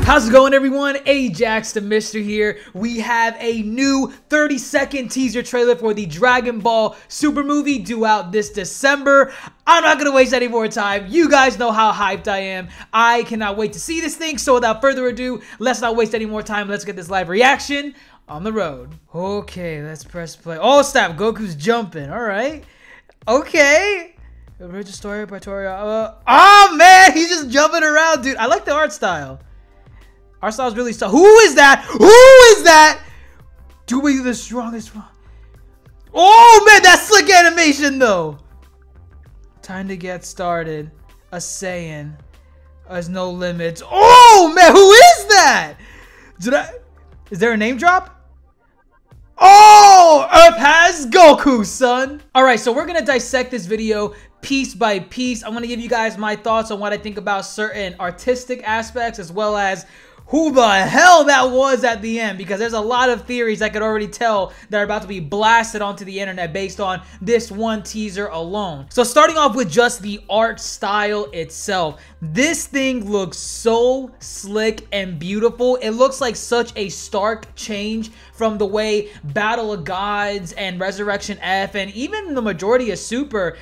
How's it going, everyone? Ajax the Mister here. We have a new 30-second teaser trailer for the Dragon Ball Super movie due out this December. I'm not going to waste any more time. You guys know how hyped I am. I cannot wait to see this thing. So without further ado, let's not waste any more time. Let's get this live reaction on the road. Okay, let's press play. Oh, snap. Goku's jumping. All right. Okay. Original story by Toria. Oh, man. He's just jumping around, dude. I like the art style. Our style's really strong. Who is that? Who is that? Do we the strongest one? Oh, man, that's slick animation, though. Time to get started. A Saiyan. There's no limits. Oh, man, who is that? Is there a name drop? Oh, Earth has Goku, son. All right, so we're going to dissect this video piece by piece. I'm going to give you guys my thoughts on what I think about certain artistic aspects, as well as who the hell that was at the end, because there's a lot of theories I could already tell that are about to be blasted onto the internet based on this one teaser alone. So starting off with just the art style itself, this thing looks so slick and beautiful. It looks like such a stark change from the way Battle of Gods and Resurrection F and even the majority of Super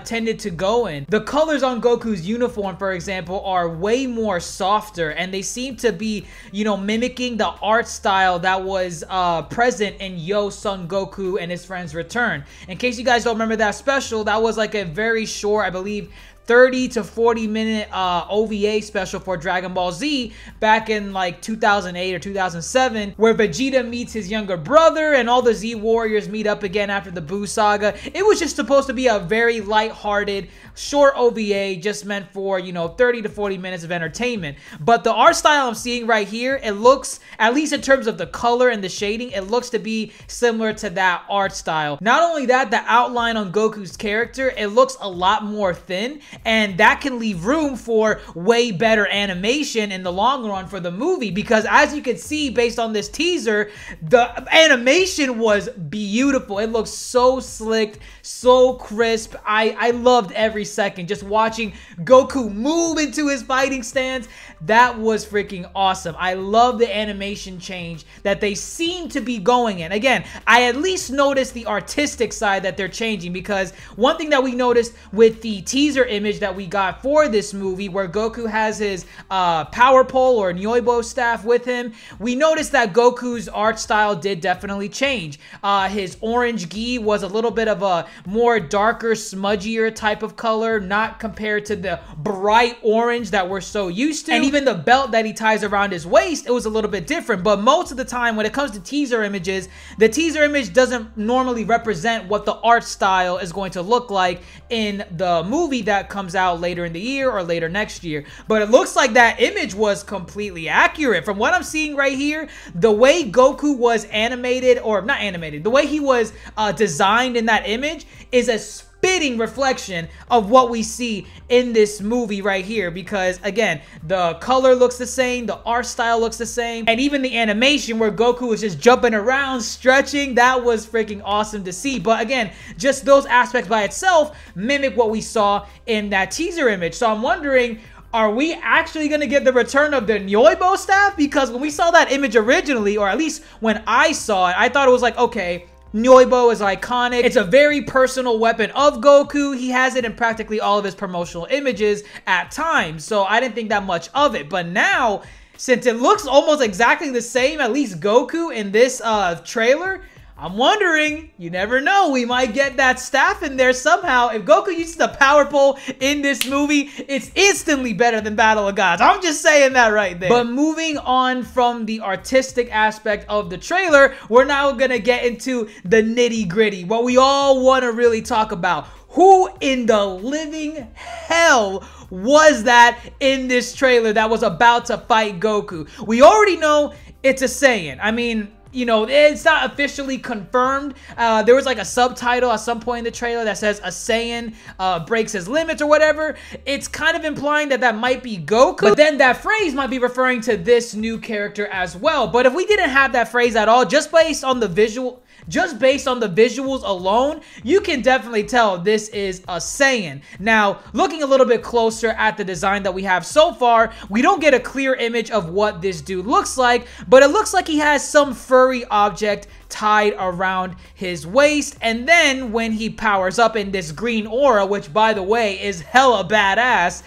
tended to go in. The colors on Goku's uniform, for example, are way more softer, and they seem to be, you know, mimicking the art style that was present in Yo Son Goku and his friends Return. In case you guys don't remember that special, that was like a very short, I believe, 30 to 40 minute OVA special for Dragon Ball Z back in like 2008 or 2007, where Vegeta meets his younger brother and all the Z Warriors meet up again after the Buu saga. It was just supposed to be a very lighthearted, short OVA just meant for, you know, 30 to 40 minutes of entertainment. But the art style I'm seeing right here, it looks, at least in terms of the color and the shading, it looks to be similar to that art style. Not only that, the outline on Goku's character, it looks a lot more thin, and that can leave room for way better animation in the long run for the movie, because as you can see based on this teaser, the animation was beautiful. It looks so slick, so crisp. I loved every second just watching Goku move into his fighting stance. That was freaking awesome. I love the animation change that they seem to be going in. Again, I at least noticed the artistic side that they're changing, because one thing that we noticed with the teaser image that we got for this movie, where Goku has his power pole or Nyoibo staff with him, we noticed that Goku's art style did definitely change. His orange gi was a little bit of a more darker, smudgier type of color, not compared to the bright orange that we're so used to. And even the belt that he ties around his waist, it was a little bit different. But most of the time when it comes to teaser images, the teaser image doesn't normally represent what the art style is going to look like in the movie that comes out later in the year or later next year. But it looks like that image was completely accurate. From what I'm seeing right here, the way Goku was animated, or not animated, the way he was designed in that image is a spitting reflection of what we see in this movie right here, because again, the color looks the same, the art style looks the same, and even the animation where Goku was just jumping around, stretching, that was freaking awesome to see. But again, just those aspects by itself mimic what we saw in that teaser image. So I'm wondering, are we actually going to get the return of the Nyoibo staff? Because when we saw that image originally, or at least when I saw it, I thought it was like, okay, Nyoibo is iconic. It's a very personal weapon of Goku. He has it in practically all of his promotional images at times, so I didn't think that much of it. But now, since it looks almost exactly the same, at least Goku in this trailer, I'm wondering, you never know, we might get that staff in there somehow. If Goku uses the power pole in this movie, it's instantly better than Battle of Gods. I'm just saying that right there. But moving on from the artistic aspect of the trailer, we're now gonna get into the nitty-gritty, what we all want to really talk about. Who in the living hell was that in this trailer that was about to fight Goku? We already know it's a Saiyan. I mean, you know, it's not officially confirmed. There was like a subtitle at some point in the trailer that says a Saiyan breaks his limits or whatever. It's kind of implying that that might be Goku, but then that phrase might be referring to this new character as well. But if we didn't have that phrase at all, just based on the just based on the visuals alone, you can definitely tell this is a Saiyan. Now, looking a little bit closer at the design that we have so far, we don't get a clear image of what this dude looks like, but it looks like he has some furry object tied around his waist, and then when he powers up in this green aura, which by the way is hella badass,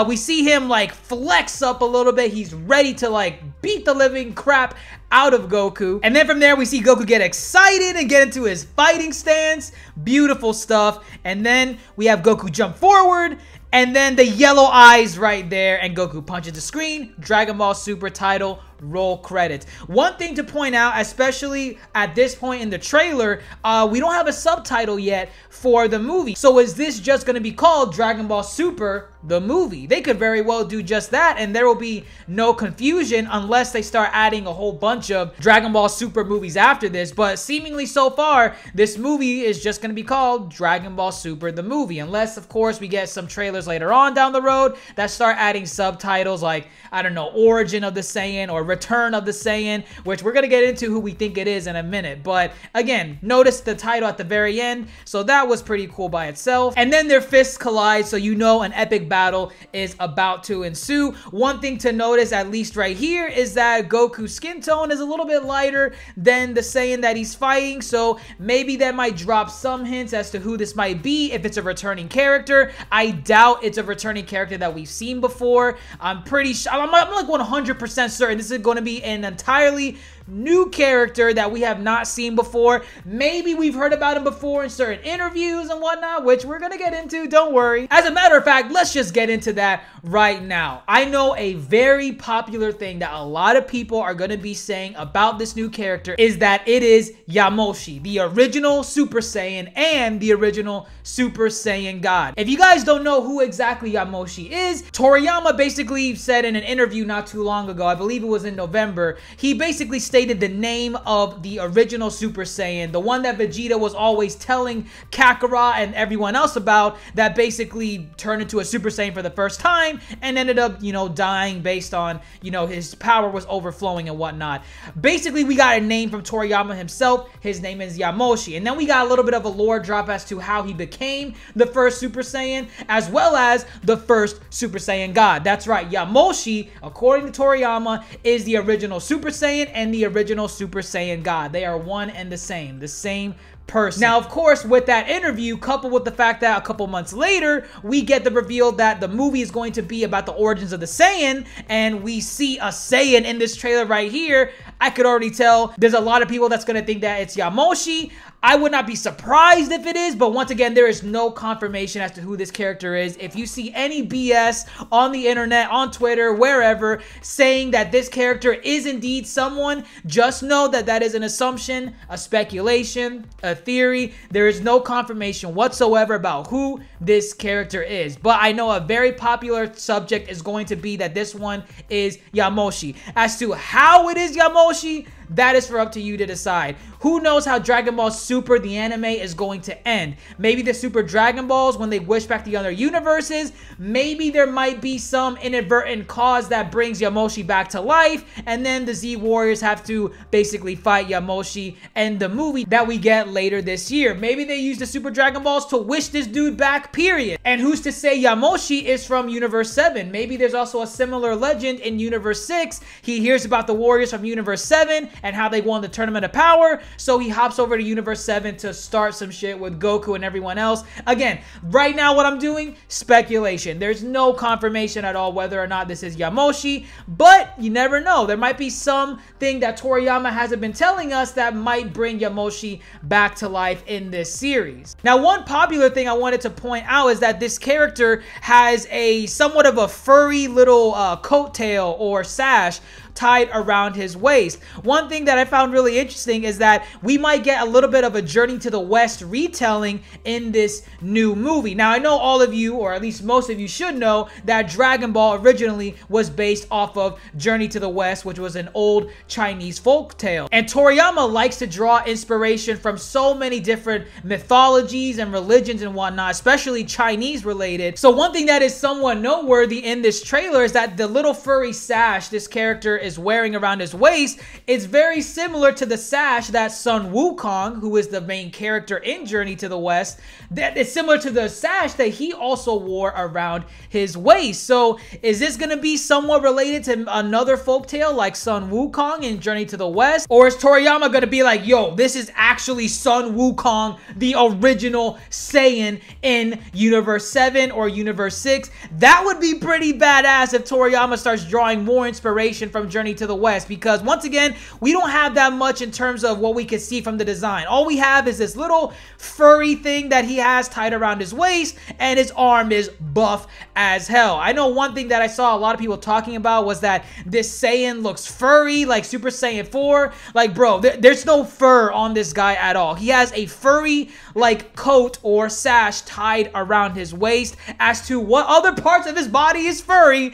we see him like flex up a little bit. He's ready to like beat the living crap out of Goku, and then from there we see Goku get excited and get into his fighting stance. Beautiful stuff. And then we have Goku jump forward, and then the yellow eyes right there, and Goku punches the screen. Dragon Ball Super title, roll credits. One thing to point out, especially at this point in the trailer, we don't have a subtitle yet for the movie. So is this just going to be called Dragon Ball Super the movie? They could very well do just that, and there will be no confusion unless they start adding a whole bunch of Dragon Ball Super movies after this. But seemingly so far, this movie is just going to be called Dragon Ball Super the movie, unless of course we get some trailers later on down the road that start adding subtitles like, I don't know, Origin of the Saiyan or Return of the Saiyan, which we're going to get into who we think it is in a minute. But again, notice the title at the very end, so that was pretty cool by itself. And then their fists collide, so you know an epic battle is about to ensue. One thing to notice, at least right here, is that Goku's skin tone is a little bit lighter than the Saiyan that he's fighting, so maybe that might drop some hints as to who this might be if it's a returning character. I doubt it's a returning character that we've seen before. I'm pretty sure, I'm like 100% certain this is going to be an entirely new character that we have not seen before. Maybe we've heard about him before in certain interviews and whatnot, which we're gonna get into, don't worry. As a matter of fact, let's just get into that right now. I know a very popular thing that a lot of people are gonna be saying about this new character is that it is Yamoshi, the original Super Saiyan and the original Super Saiyan God. If you guys don't know who exactly Yamoshi is, Toriyama basically said in an interview not too long ago, I believe it was in November, he basically stated the name of the original Super Saiyan, the one that Vegeta was always telling Kakarot and everyone else about, that basically turned into a Super Saiyan for the first time and ended up, you know, dying based on, you know, his power was overflowing and whatnot. Basically, we got a name from Toriyama himself. His name is Yamoshi. And then we got a little bit of a lore drop as to how he became the first Super Saiyan, as well as the first Super Saiyan God. That's right, Yamoshi, according to Toriyama, is the original Super Saiyan and the original Super Saiyan God. They are one and the same person. Now, of course, with that interview, coupled with the fact that a couple months later, we get the reveal that the movie is going to be about the origins of the Saiyan, and we see a Saiyan in this trailer right here. I could already tell there's a lot of people that's going to think that it's Yamoshi. I would not be surprised if it is, but once again, there is no confirmation as to who this character is. If you see any BS on the internet, on Twitter, wherever, saying that this character is indeed someone, just know that that is an assumption, a speculation, a theory. There is no confirmation whatsoever about who this character is. But I know a very popular subject is going to be that this one is Yamoshi. As to how it is Yamoshi, that is for up to you to decide. Who knows how Dragon Ball Super, the anime, is going to end? Maybe the Super Dragon Balls, when they wish back the other universes, maybe there might be some inadvertent cause that brings Yamoshi back to life, and then the Z Warriors have to basically fight Yamoshi in the movie that we get later this year. Maybe they use the Super Dragon Balls to wish this dude back, period. And who's to say Yamoshi is from Universe 7? Maybe there's also a similar legend in Universe 6. He hears about the Warriors from Universe 7 and how they won the Tournament of Power, so he hops over to Universe 7 to start some shit with Goku and everyone else. Again, right now what I'm doing, speculation. There's no confirmation at all whether or not this is Yamoshi, but you never know. There might be something that Toriyama hasn't been telling us that might bring Yamoshi back to life in this series. Now, one popular thing I wanted to point out is that this character has a somewhat of a furry little coattail or sash tied around his waist. One thing that I found really interesting is that we might get a little bit of a Journey to the West retelling in this new movie. Now, I know all of you, or at least most of you, should know that Dragon Ball originally was based off of Journey to the West, which was an old Chinese folktale. And Toriyama likes to draw inspiration from so many different mythologies and religions and whatnot, especially Chinese related. So one thing that is somewhat noteworthy in this trailer is that the little furry sash this character is is wearing around his waist is very similar to the sash that Sun Wukong, who is the main character in Journey to the West, that is similar to the sash that he also wore around his waist. So is this going to be somewhat related to another folktale like Sun Wukong in Journey to the West? Or is Toriyama going to be like, yo, this is actually Sun Wukong, the original Saiyan in Universe 7 or Universe 6? That would be pretty badass if Toriyama starts drawing more inspiration from Journey to the West, because once again, we don't have that much in terms of what we can see from the design. All we have is this little furry thing that he has tied around his waist, and his arm is buff as hell. I know one thing that I saw a lot of people talking about was that this Saiyan looks furry, like Super Saiyan 4. Like, bro, there's no fur on this guy at all. He has a furry, like, coat or sash tied around his waist. As to what other parts of his body is furry,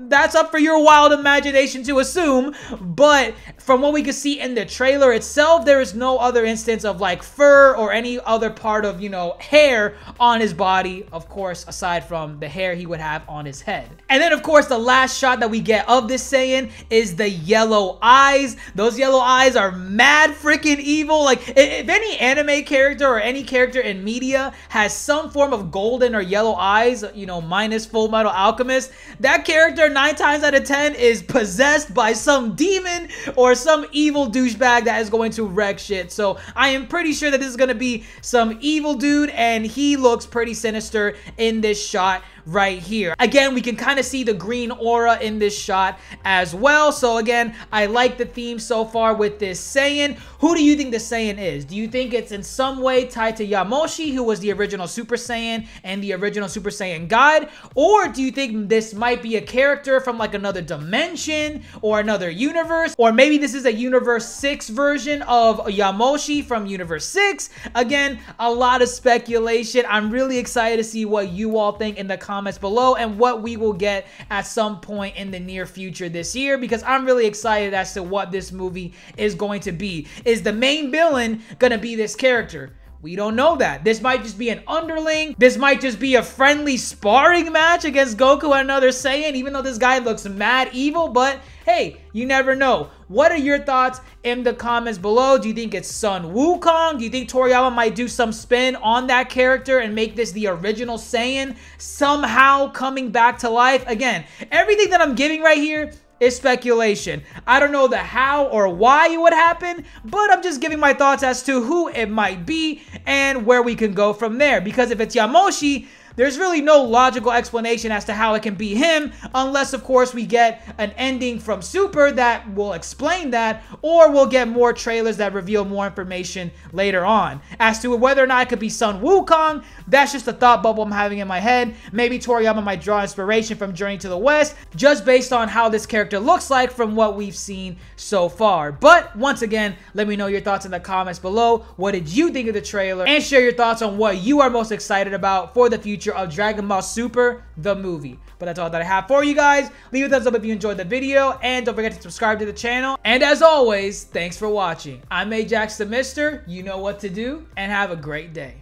that's up for your wild imagination to assume, but from what we can see in the trailer itself, there is no other instance of like fur or any other part of, you know, hair on his body, of course, aside from the hair he would have on his head. And then, of course, the last shot that we get of this Saiyan is the yellow eyes. Those yellow eyes are mad freaking evil. Like, if any anime character or any character in media has some form of golden or yellow eyes, you know, minus Full Metal Alchemist, that character 9 times out of 10 is possessed by some demon or some evil douchebag that is going to wreck shit. So I am pretty sure that this is going to be some evil dude, and he looks pretty sinister in this shot right here. Again, we can kind of see the green aura in this shot as well. So again, I like the theme so far with this Saiyan. Who do you think the Saiyan is? Do you think it's in some way tied to Yamoshi, who was the original Super Saiyan and the original Super Saiyan God? Or do you think this might be a character from like another dimension or another universe? Or maybe this is a Universe 6 version of Yamoshi from Universe 6? Again, a lot of speculation. I'm really excited to see what you all think in the comments below and what we will get at some point in the near future this year, because I'm really excited as to what this movie is going to be. Is the main villain gonna be this character? We don't know that. This might just be an underling. This might just be a friendly sparring match against Goku and another Saiyan, even though this guy looks mad evil, but hey, you never know. What are your thoughts in the comments below? Do you think it's Sun Wukong? Do you think Toriyama might do some spin on that character and make this the original Saiyan somehow coming back to life? Again, everything that I'm giving right here is speculation. I don't know the how or why it would happen, but I'm just giving my thoughts as to who it might be and where we can go from there. Because if it's Yamoshi, there's really no logical explanation as to how it can be him, unless, of course, we get an ending from Super that will explain that, or we'll get more trailers that reveal more information later on. As to whether or not it could be Sun Wukong, that's just a thought bubble I'm having in my head. Maybe Toriyama might draw inspiration from Journey to the West, just based on how this character looks like from what we've seen so far. But once again, let me know your thoughts in the comments below. What did you think of the trailer? And share your thoughts on what you are most excited about for the future of Dragon Ball Super, the movie. But that's all that I have for you guys. Leave a thumbs up if you enjoyed the video, and don't forget to subscribe to the channel. And as always, thanks for watching. I'm Ajax the Mister. You know what to do, and have a great day.